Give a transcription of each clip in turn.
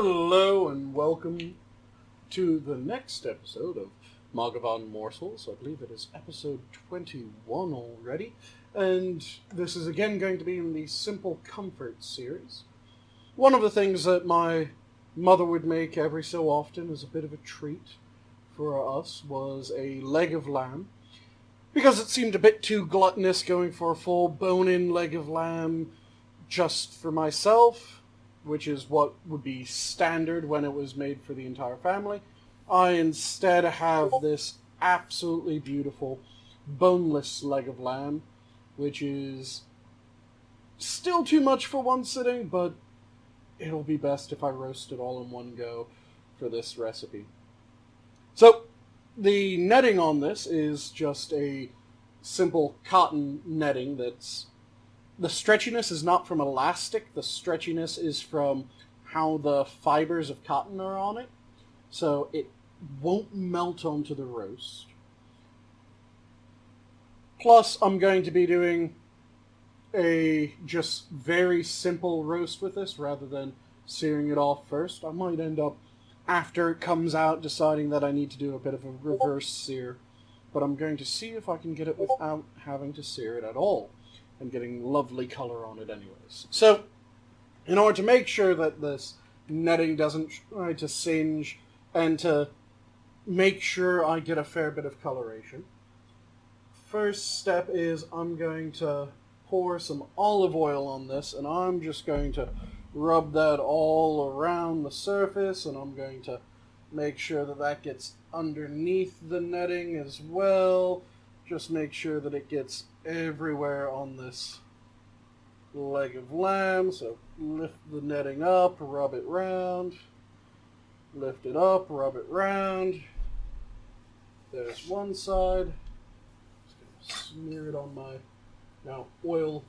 Hello and welcome to the next episode of Mathghamhain Morsels. I believe it is episode 21 already, and this is again going to be in the Simple Comfort series. One of the things that my mother would make every so often as a bit of a treat for us was a leg of lamb, because it seemed a bit too gluttonous going for a full bone-in leg of lamb just for myself, which is what would be standard when it was made for the entire family. I instead have this absolutely beautiful boneless leg of lamb, which is still too much for one sitting, but it'll be best if I roast it all in one go for this recipe. So, the netting on this is just a simple cotton netting that's... The stretchiness is not from elastic, the stretchiness is from how the fibers of cotton are on it, so it won't melt onto the roast. Plus, I'm going to be doing a just very simple roast with this rather than searing it off first. I might end up, after it comes out, deciding that I need to do a bit of a reverse sear, but I'm going to see if I can get it without having to sear it at all, and getting lovely color on it anyways. So, in order to make sure that this netting doesn't try to singe, and to make sure I get a fair bit of coloration, first step is I'm going to pour some olive oil on this, and I'm just going to rub that all around the surface, and I'm going to make sure that that gets underneath the netting as well. Just make sure that it gets everywhere on this leg of lamb. So lift the netting up, rub it round. Lift it up, rub it round. There's one side. Just going to smear it on my now oil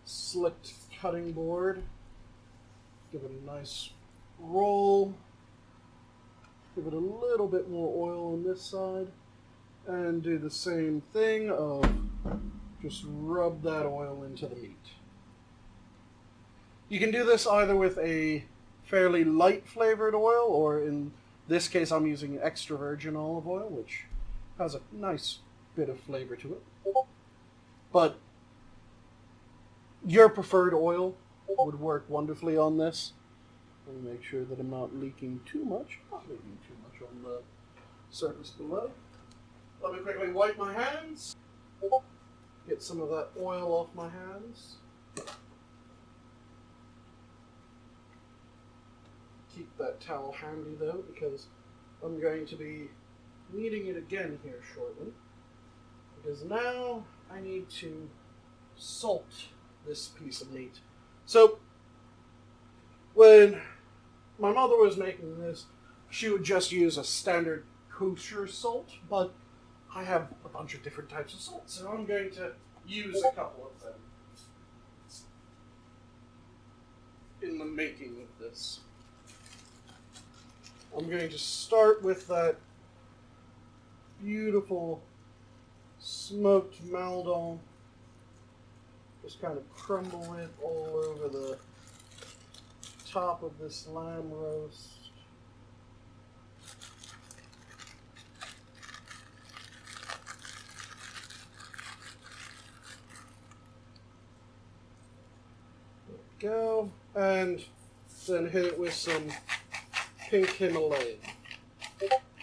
slicked cutting board. Give it a nice roll. Give it a little bit more oil on this side. And do the same thing of just rub that oil into the meat. You can do this either with a fairly light flavored oil, or in this case I'm using extra virgin olive oil, which has a nice bit of flavor to it. But your preferred oil would work wonderfully on this. Let me make sure that I'm not leaking too much. Not leaking too much on the surface below. Let me quickly wipe my hands. Get some of that oil off my hands. Keep that towel handy though, because I'm going to be needing it again here shortly. Because now I need to salt this piece of meat. So, when my mother was making this, she would just use a standard kosher salt, but I have a bunch of different types of salt, so I'm going to use a couple of them in the making of this. I'm going to start with that beautiful smoked maldon. Just kind of crumble it all over the top of this lamb roast. Go, and then hit it with some pink Himalayan,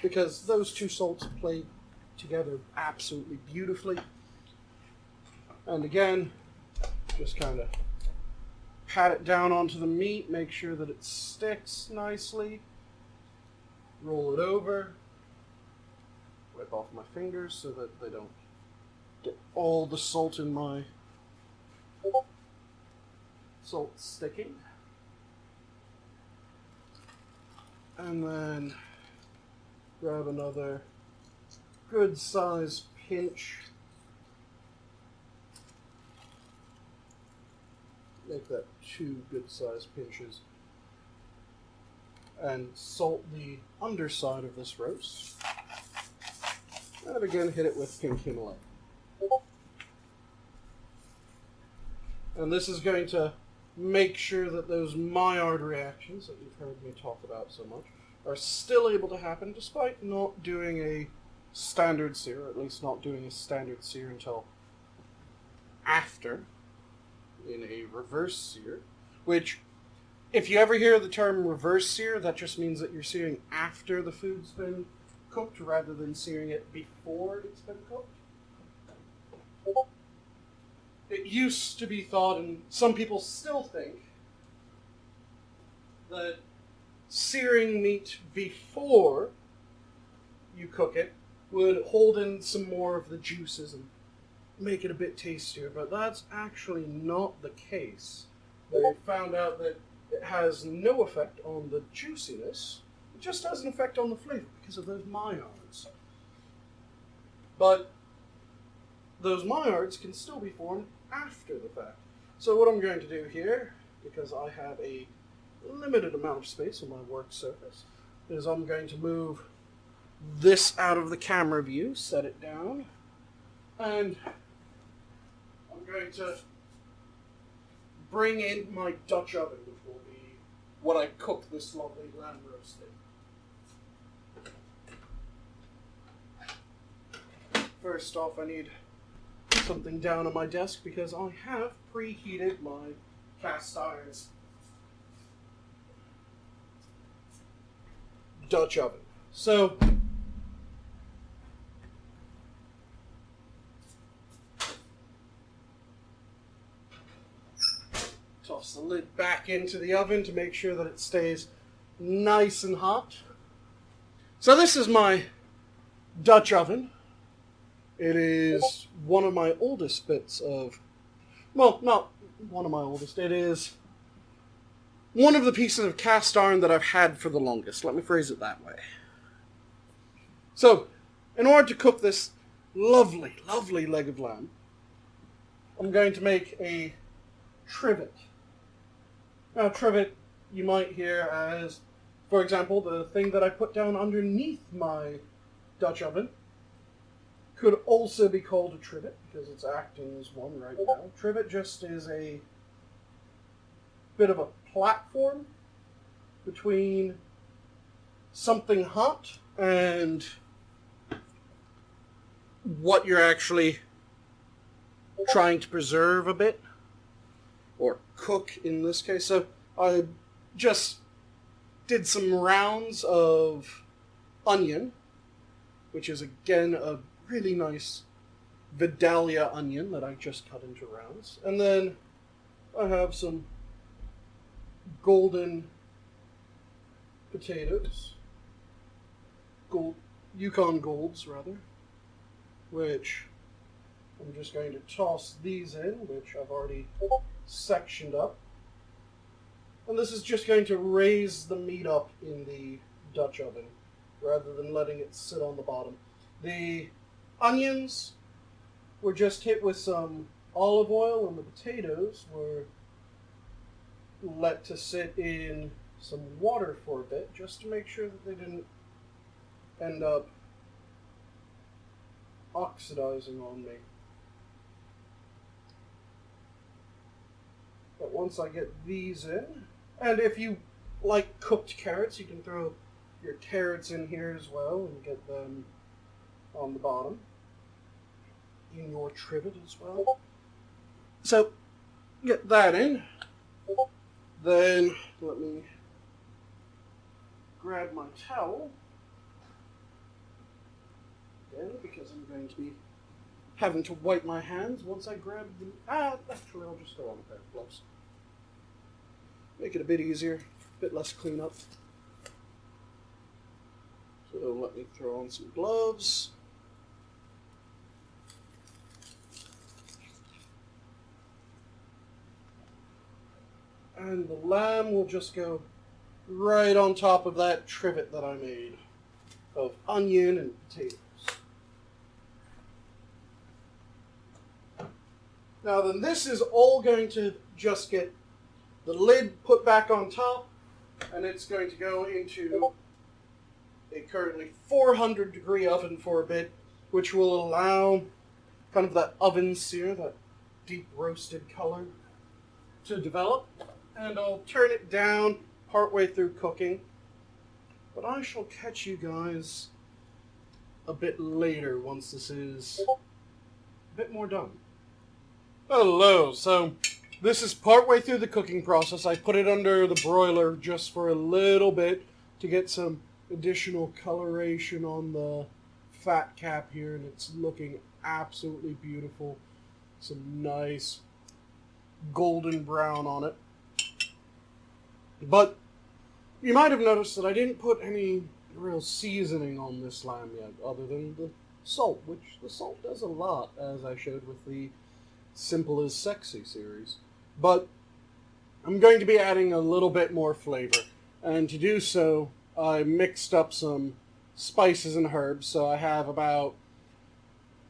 because those two salts play together absolutely beautifully. And again, just kind of pat it down onto the meat, make sure that it sticks nicely, roll it over, wipe off my fingers so that they don't get all the salt in my salt sticking. And then grab another good size pinch. Make that 2 good size pinches. And salt the underside of this roast. And again hit it with pink Himalayan. And this is going to make sure that those Maillard reactions that you've heard me talk about so much are still able to happen despite not doing a standard sear, or at least not doing a standard sear until after, in a reverse sear, which, if you ever hear the term reverse sear, that just means that you're searing after the food's been cooked rather than searing it before it's been cooked. It used to be thought, and some people still think, that searing meat before you cook it would hold in some more of the juices and make it a bit tastier, but that's actually not the case. They found out that it has no effect on the juiciness, it just has an effect on the flavor because of those Maillards. But those Maillards can still be formed after the fact. So what I'm going to do here, because I have a limited amount of space on my work surface, is I'm going to move this out of the camera view, set it down, and I'm going to bring in my Dutch oven, which will be what I cook this lovely lamb roast in. First off, I need something down on my desk because I have preheated my cast iron Dutch oven. So toss the lid back into the oven to make sure that it stays nice and hot. So this is my Dutch oven. It is one of my oldest bits of, well, not one of my oldest, it is one of the pieces of cast iron that I've had for the longest. Let me phrase it that way. So, in order to cook this lovely, lovely leg of lamb, I'm going to make a trivet. Now, trivet you might hear as, for example, the thing that I put down underneath my Dutch oven could also be called a trivet because it's acting as one right now. Trivet just is a bit of a platform between something hot and what you're actually trying to preserve a bit, or cook in this case. So I just did some rounds of onion, which is again a really nice Vidalia onion that I just cut into rounds. And then I have some golden potatoes, Yukon Golds rather, which I'm just going to toss these in, which I've already sectioned up. And this is just going to raise the meat up in the Dutch oven rather than letting it sit on the bottom. The onions were just hit with some olive oil, and the potatoes were let to sit in some water for a bit just to make sure that they didn't end up oxidizing on me. But once I get these in, and if you like cooked carrots, you can throw your carrots in here as well and get them on the bottom in your trivet as well. So get that in. Then let me grab my towel again because I'm going to be having to wipe my hands once I grab the... actually I'll just throw on a pair of gloves. Make it a bit easier, a bit less cleanup. So let me throw on some gloves. And the lamb will just go right on top of that trivet that I made of onion and potatoes. Now then, this is all going to just get the lid put back on top, and it's going to go into a currently 400 degree oven for a bit, which will allow kind of that oven sear, that deep roasted color, to develop, and I'll turn it down partway through cooking. But I shall catch you guys a bit later once this is a bit more done. Hello, so this is partway through the cooking process. I put it under the broiler just for a little bit to get some additional coloration on the fat cap here, and it's looking absolutely beautiful. Some nice golden brown on it. But you might have noticed that I didn't put any real seasoning on this lamb yet, other than the salt, which the salt does a lot, as I showed with the Simple is Sexy series. But I'm going to be adding a little bit more flavor, and to do so, I mixed up some spices and herbs. So I have about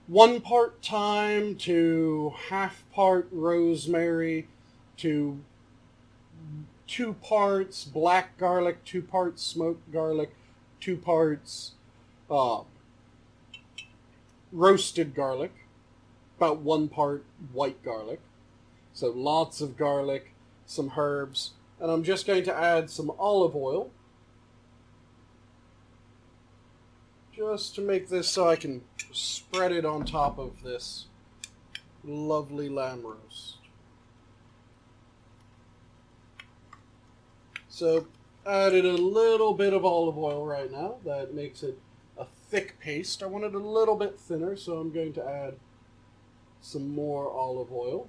1 part thyme to half part rosemary to 2 parts black garlic, 2 parts smoked garlic, 2 parts roasted garlic, about 1 part white garlic. So lots of garlic, some herbs, and I'm just going to add some olive oil just to make this so I can spread it on top of this lovely lamb roast. So added a little bit of olive oil right now. That makes it a thick paste. I want it a little bit thinner, so I'm going to add some more olive oil.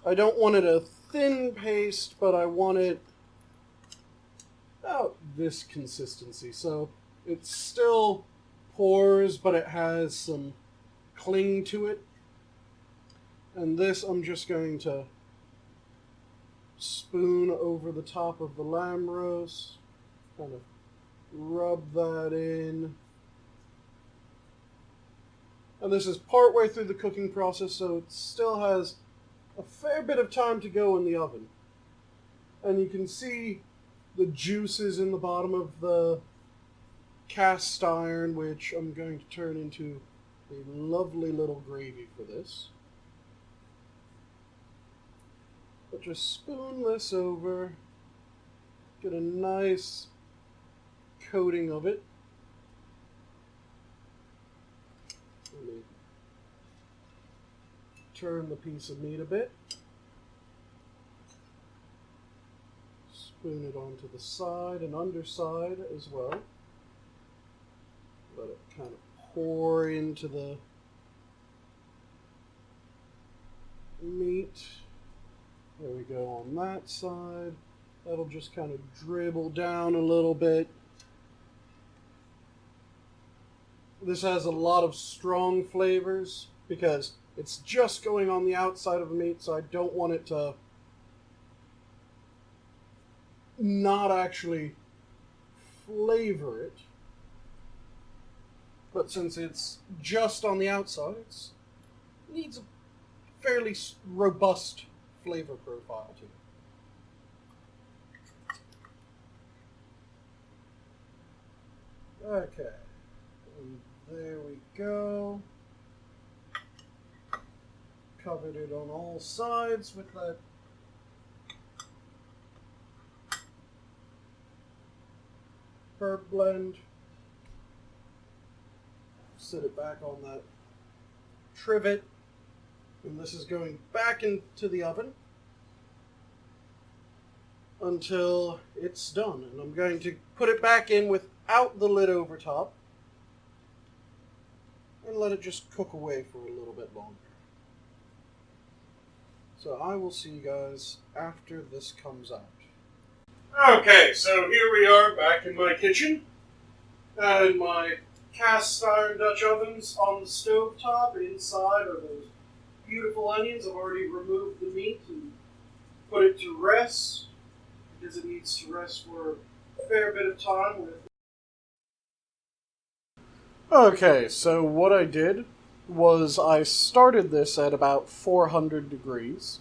I don't want it a thin paste, but I want it about this consistency. So it still pours, but it has some cling to it. And this I'm just going to spoon over the top of the lamb roast, kind of rub that in. And this is partway through the cooking process, so it still has a fair bit of time to go in the oven. And you can see the juices in the bottom of the cast iron, which I'm going to turn into a lovely little gravy for this. But just spoon this over, get a nice coating of it. Let me turn the piece of meat a bit. Spoon it onto the side and underside as well. Let it kind of pour into the meat. There we go on that side. That'll just kind of dribble down a little bit. This has a lot of strong flavors because it's just going on the outside of the meat, so I don't want it to not actually flavor it. But since it's just on the outside, it needs a fairly robust flavor profile to it. Okay, and there we go. Covered it on all sides with that herb blend. Set it back on that trivet. And this is going back into the oven until it's done. And I'm going to put it back in without the lid over top and let it just cook away for a little bit longer. So I will see you guys after this comes out. Okay, so here we are back in my kitchen. And my cast iron Dutch ovens on the stove top. Inside are those beautiful onions. I've already removed the meat and put it to rest because it needs to rest for a fair bit of time. Okay, so what I did was I started this at about 400 degrees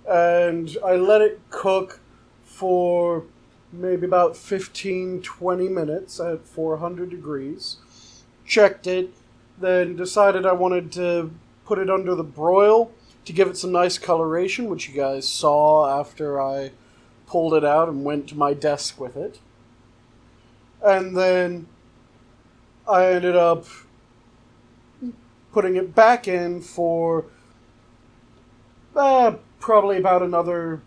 and I let it cook for maybe about 15-20 minutes at 400 degrees. Checked it, then decided I wanted to put it under the broil to give it some nice coloration, which you guys saw after I pulled it out and went to my desk with it. And then I ended up putting it back in for probably about another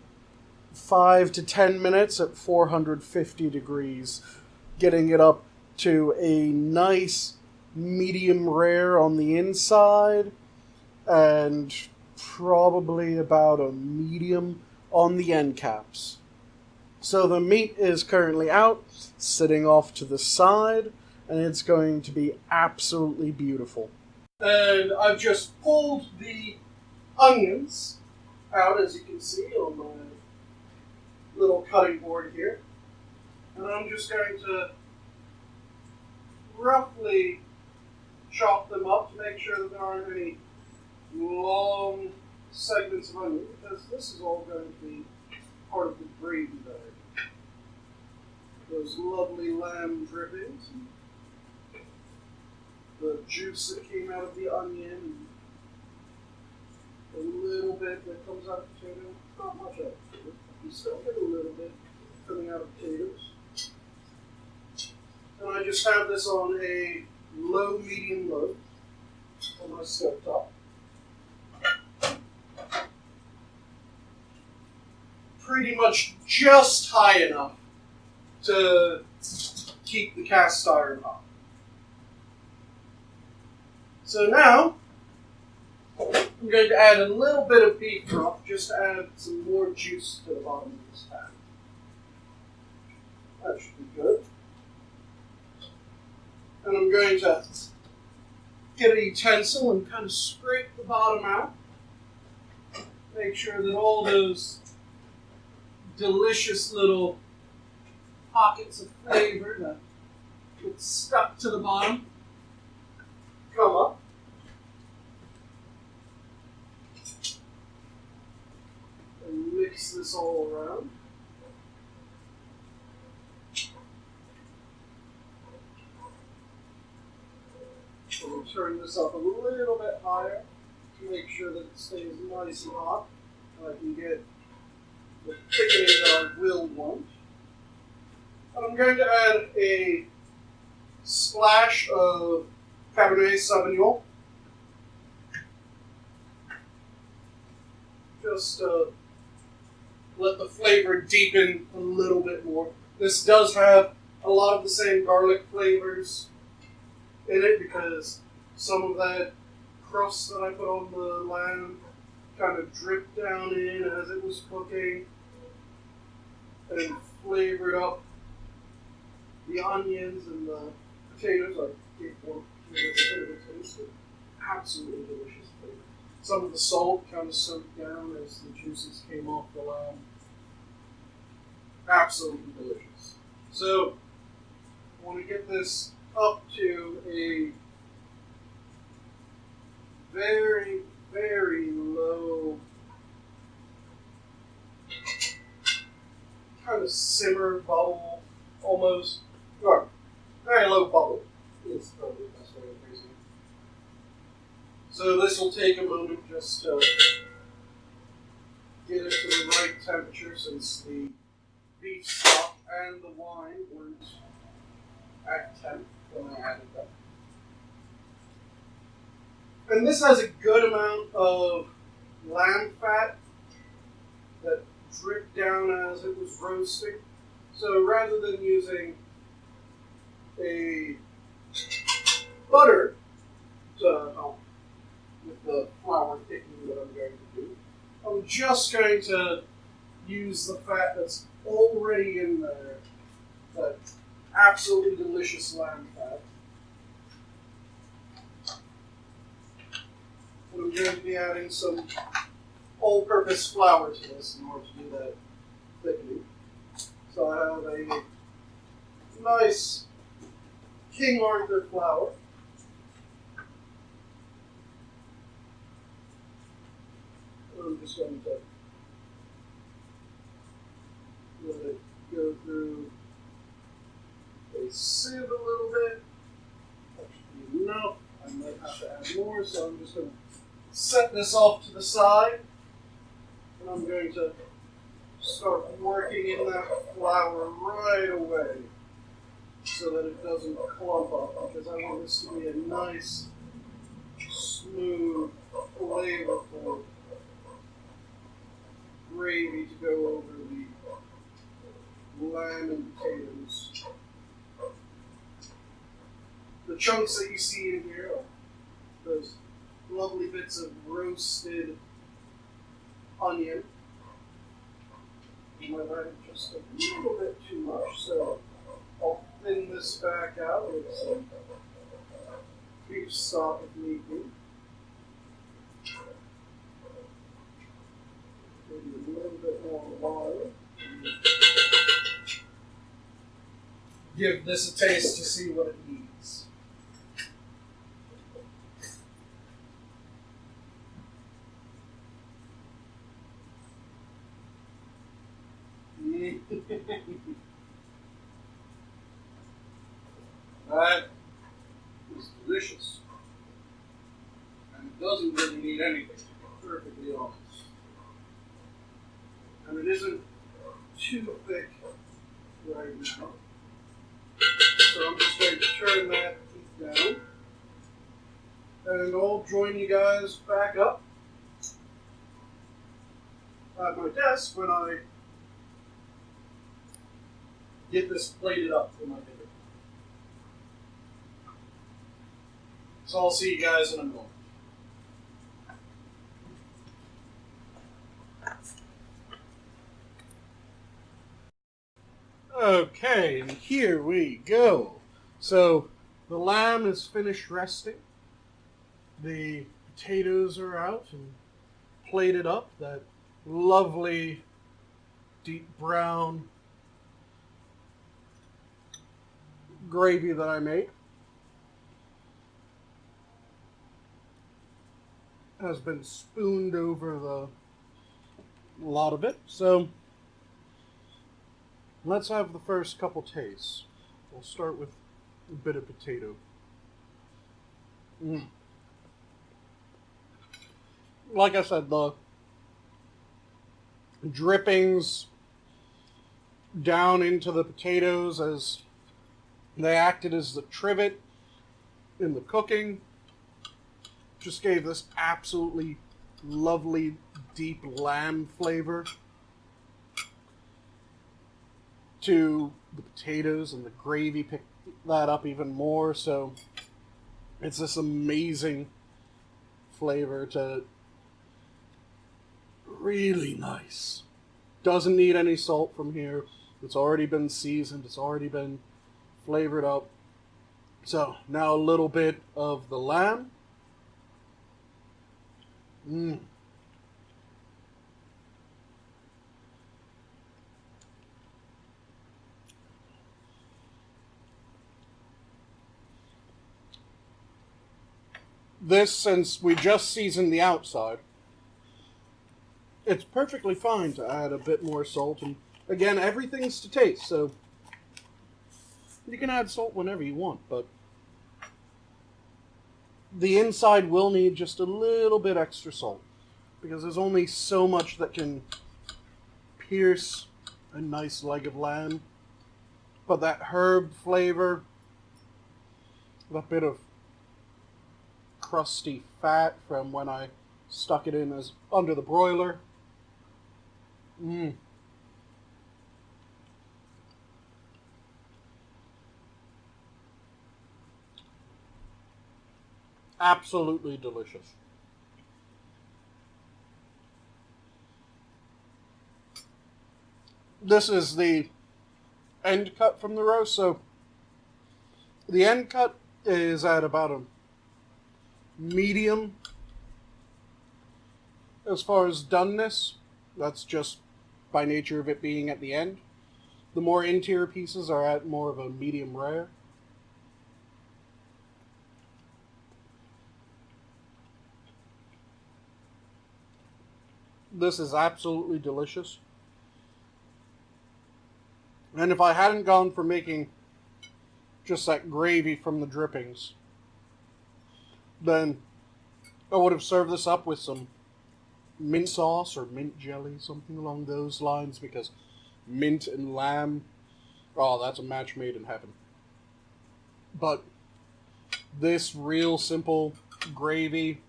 5 to 10 minutes at 450 degrees, getting it up to a nice medium rare on the inside and probably about a medium on the end caps. So the meat is currently out, sitting off to the side, and it's going to be absolutely beautiful. And I've just pulled the onions out, as you can see, on my little cutting board here. And I'm just going to roughly chop them up to make sure that there aren't any long segments of onion, because this is all going to be part of the gravy bag. Those lovely lamb drippings, the juice that came out of the onion, and a little bit that comes out of potato. Not much out of potato. You still get a little bit coming out of potatoes. And I just have this on a low, medium low on my stove top. Pretty much just high enough to keep the cast iron hot. So now, I'm going to add a little bit of beef broth just to add some more juice to the bottom of this pan. That should be good. And I'm going to get a utensil and kind of scrape the bottom out. Make sure that all those delicious little pockets of flavor that get stuck to the bottom come up. And mix this all around. We'll turn this up a little bit higher to make sure that it stays nice and hot. I can get the thickening that I will want. And I'm going to add a splash of Cabernet Sauvignon. Just let the flavor deepen a little bit more. This does have a lot of the same garlic flavors in it because some of that crust that I put on the lamb kind of dripped down in as it was cooking and flavored up the onions and the potatoes. I gave one potato taste, absolutely delicious flavor. Some of the salt kind of soaked down as the juices came off the lamb. Absolutely delicious. So, I want to get this up to a very, very low kind of simmer bubble, almost, or very low bubble is probably the best way of phrasing it. So this will take a moment just to get it to the right temperature since the beef stock and the wine weren't at temp when I added them. And this has a good amount of lamb fat that dripped down as it was roasting. So rather than using a butter to help with the flour thickening that I'm going to do, I'm just going to use the fat that's already in there, that absolutely delicious lamb fat. And I'm going to be adding some all-purpose flour to this in order to do that thickening. So I have a nice King Arthur flour. I'm just going to let it go through a sieve a little bit. That should be enough. I might have to add more, so I'm just going to set this off to the side, and I'm going to start working in that flour right away so that it doesn't clump up, because I want this to be a nice, smooth, flavorful gravy to go over the lamb and potatoes. The chunks that you see in here are those lovely bits of roasted onion. I might have added just a little bit too much, so I'll thin this back out with some beef stock if need be. Maybe a little bit more water. Give this a taste to see what it needs. That is delicious. And it doesn't really need anything, to be perfectly honest. And it isn't too thick right now. So I'm just going to turn that heat down. And I'll join you guys back up at my desk when I get this plated up for my dinner. So I'll see you guys in a moment. Okay, and here we go. So the lamb is finished resting. The potatoes are out and plated up. That lovely deep brown gravy that I made has been spooned over the lot of it. So let's have the first couple tastes. We'll start with a bit of potato. Like I said, the drippings down into the potatoes as they acted as the trivet in the cooking just gave this absolutely lovely deep lamb flavor to the potatoes, and the gravy picked that up even more. So it's this amazing flavor to really nice. Doesn't need any salt from here. It's already been seasoned. It's already been flavored up. So now a little bit of the lamb. This, since we just seasoned the outside, it's perfectly fine to add a bit more salt. And again, everything's to taste, so you can add salt whenever you want, but the inside will need just a little bit extra salt, because there's only so much that can pierce a nice leg of lamb. But that herb flavor, that bit of crusty fat from when I stuck it in as under the broiler. Absolutely delicious. This is the end cut from the roast, so the end cut is at about a medium as far as doneness. That's just by nature of it being at the end. The more interior pieces are at more of a medium rare. This is absolutely delicious. And if I hadn't gone for making just that gravy from the drippings, then I would have served this up with some mint sauce or mint jelly, something along those lines, because mint and lamb, oh, that's a match made in heaven. But this real simple gravy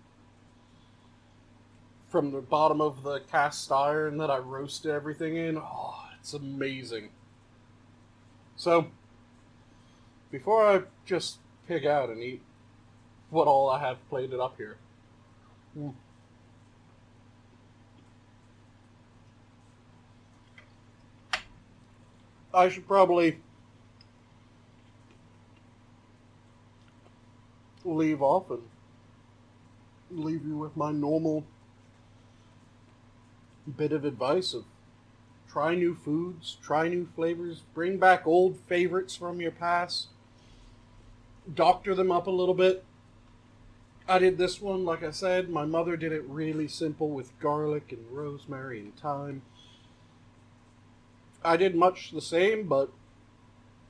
from the bottom of the cast iron that I roasted everything in, oh, it's amazing. So, before I just pig out and eat what all I have plated up here, I should probably leave off and leave you with my normal bit of advice of try new foods, try new flavors, bring back old favorites from your past, doctor them up a little bit. I did this one, like I said, my mother did it really simple with garlic and rosemary and thyme. I did much the same, but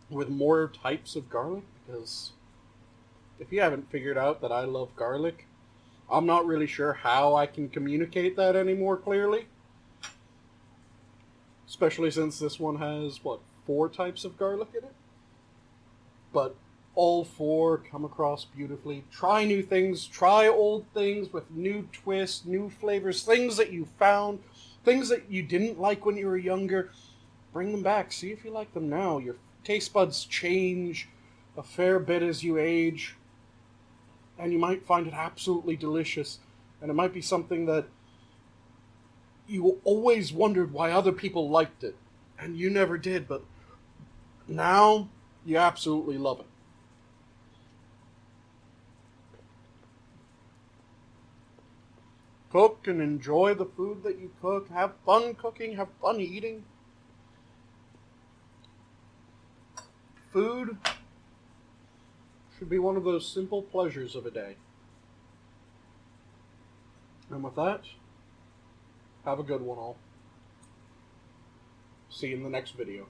with more types of garlic, because if you haven't figured out that I love garlic, I'm not really sure how I can communicate that any more clearly. Especially since this one has, 4 types of garlic in it? But all 4 come across beautifully. Try new things, try old things with new twists, new flavors, things that you found, things that you didn't like when you were younger. Bring them back, see if you like them now. Your taste buds change a fair bit as you age, and you might find it absolutely delicious. And it might be something that you always wondered why other people liked it, and you never did, but now you absolutely love it. Cook and enjoy the food that you cook. Have fun cooking, have fun eating. Food should be one of those simple pleasures of a day. And with that, have a good one all. See you in the next video.